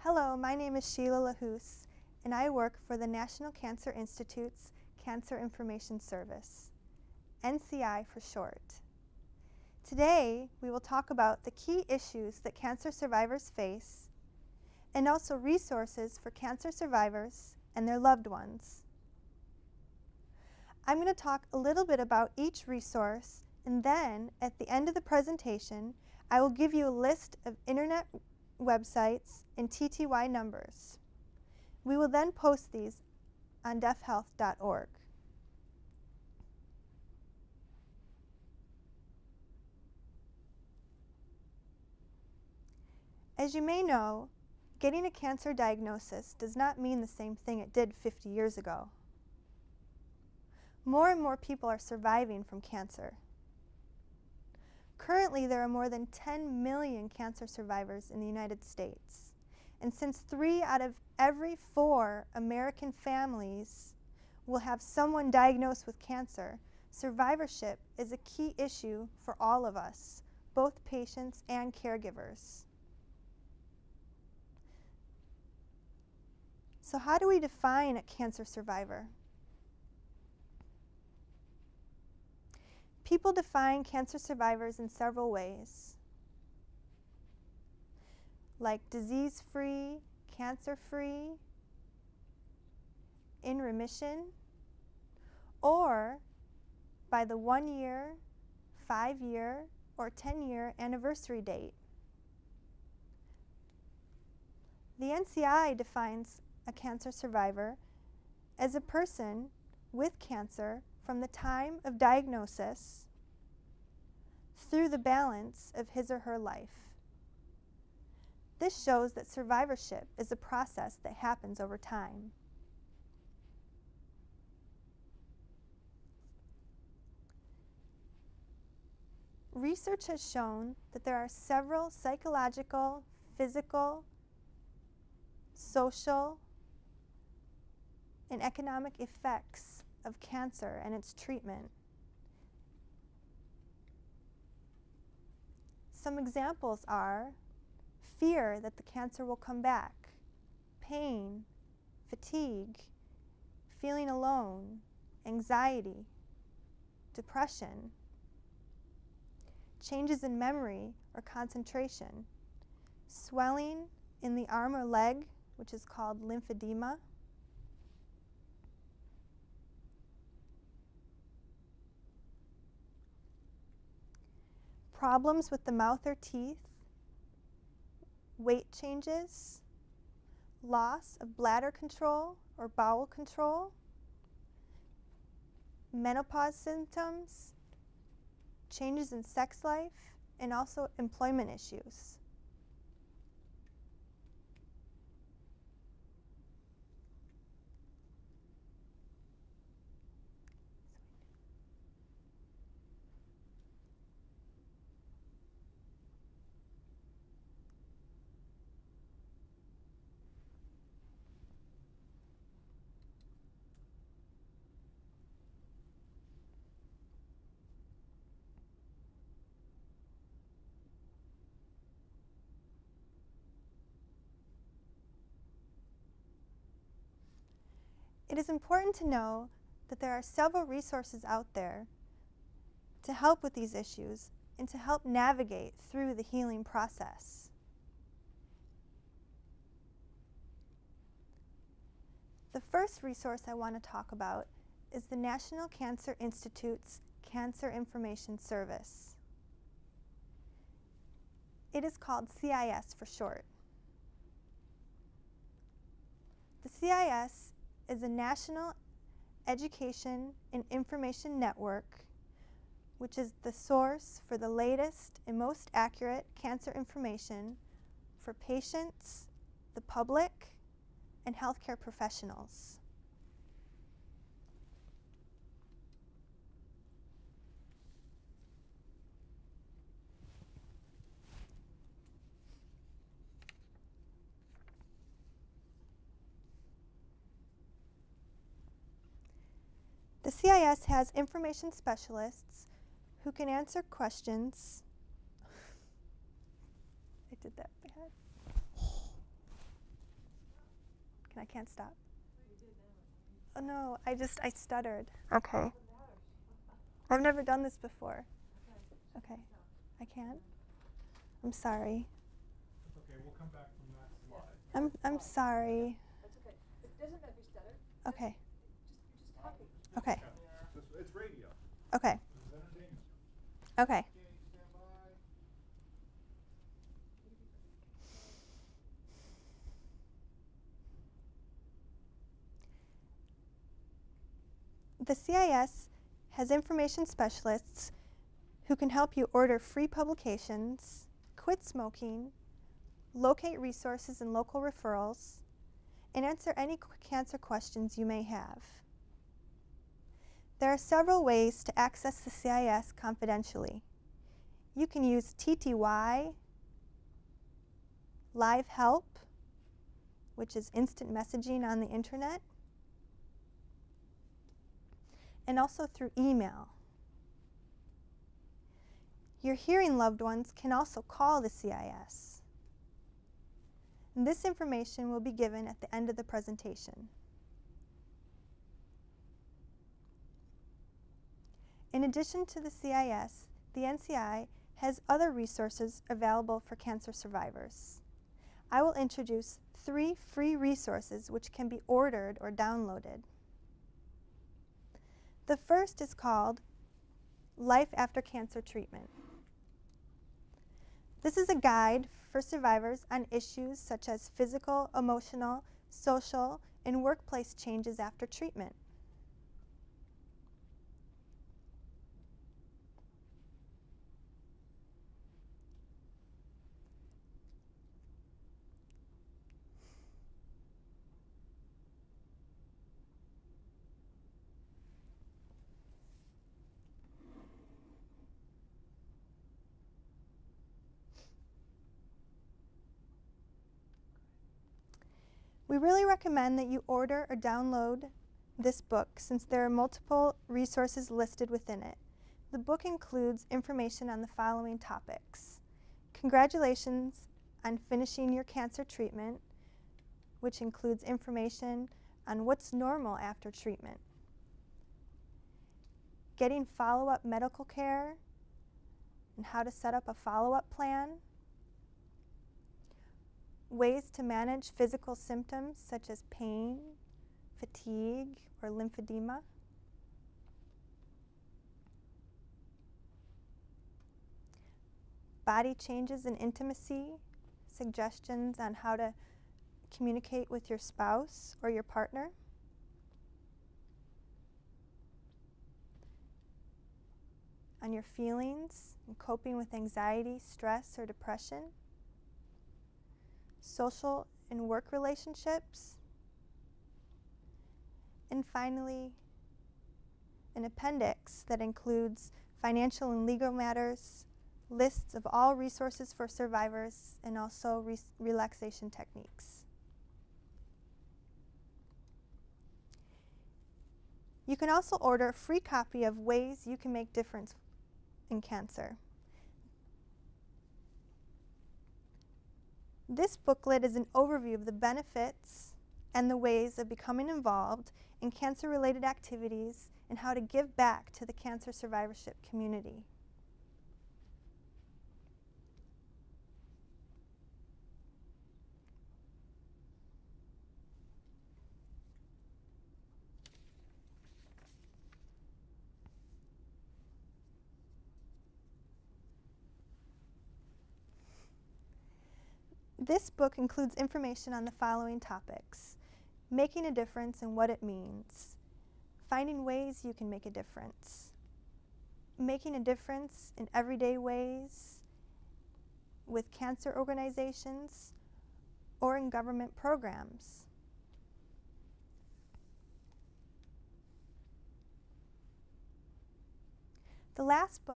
Hello, my name is Sheila LaHousse, and I work for the National Cancer Institute's Cancer Information Service, NCI for short. Today, we will talk about the key issues that cancer survivors face and also resources for cancer survivors and their loved ones. I'm going to talk a little bit about each resource, and then at the end of the presentation, I will give you a list of internet websites and TTY numbers. We will then post these on deafhealth.org. As you may know, getting a cancer diagnosis does not mean the same thing it did 50 years ago. More and more people are surviving from cancer. Currently, there are more than 10 million cancer survivors in the United States. And since 3 out of every 4 American families will have someone diagnosed with cancer, survivorship is a key issue for all of us, both patients and caregivers. So how do we define a cancer survivor? People define cancer survivors in several ways, like disease-free, cancer-free, in remission, or by the 1-year, 5-year, or 10-year anniversary date. The NCI defines a cancer survivor as a person with cancer from the time of diagnosis through the balance of his or her life. This shows that survivorship is a process that happens over time. Research has shown that there are several psychological, physical, social, and economic effects of cancer and its treatment. Some examples are fear that the cancer will come back, pain, fatigue, feeling alone, anxiety, depression, changes in memory or concentration, swelling in the arm or leg, which is called lymphedema, problems with the mouth or teeth, weight changes, loss of bladder control or bowel control, menopause symptoms, changes in sex life, and also employment issues. It is important to know that there are several resources out there to help with these issues and to help navigate through the healing process. The first resource I want to talk about is the National Cancer Institute's Cancer Information Service. It is called CIS for short. The CIS is a national education and information network which is the source for the latest and most accurate cancer information for patients, the public, and healthcare professionals. The CIS has information specialists who can answer questions. I did that bad. second. I can't stop. Oh no, I stuttered. Okay. I've never done this before. Okay. I can't? I'm sorry. That's okay. We'll come back from that slide. I'm sorry. That's okay. It doesn't matter if you stutter. Okay. You're just talking. Okay. It's radio. Okay. It's entertainment. Okay. Okay, stand by. The CIS has information specialists who can help you order free publications, quit smoking, locate resources and local referrals, and answer any cancer questions you may have. There are several ways to access the CIS confidentially. You can use TTY, Live Help, which is instant messaging on the internet, and also through email. Your hearing loved ones can also call the CIS. And this information will be given at the end of the presentation. In addition to the CIS, the NCI has other resources available for cancer survivors. I will introduce 3 free resources which can be ordered or downloaded. The first is called Life After Cancer Treatment. This is a guide for survivors on issues such as physical, emotional, social, and workplace changes after treatment. We really recommend that you order or download this book since there are multiple resources listed within it. The book includes information on the following topics. Congratulations on finishing your cancer treatment, which includes information on what's normal after treatment. Getting follow-up medical care and how to set up a follow-up plan. Ways to manage physical symptoms such as pain, fatigue, or lymphedema. Body changes in intimacy, suggestions on how to communicate with your spouse or your partner. On your feelings and coping with anxiety, stress, or depression. Social and work relationships. And finally, an appendix that includes financial and legal matters, lists of all resources for survivors, and also relaxation techniques. You can also order a free copy of Ways You Can Make Difference in Cancer. This booklet is an overview of the benefits and the ways of becoming involved in cancer-related activities and how to give back to the cancer survivorship community. This book includes information on the following topics: making a difference and what it means, finding ways you can make a difference, making a difference in everyday ways with cancer organizations or in government programs. The last book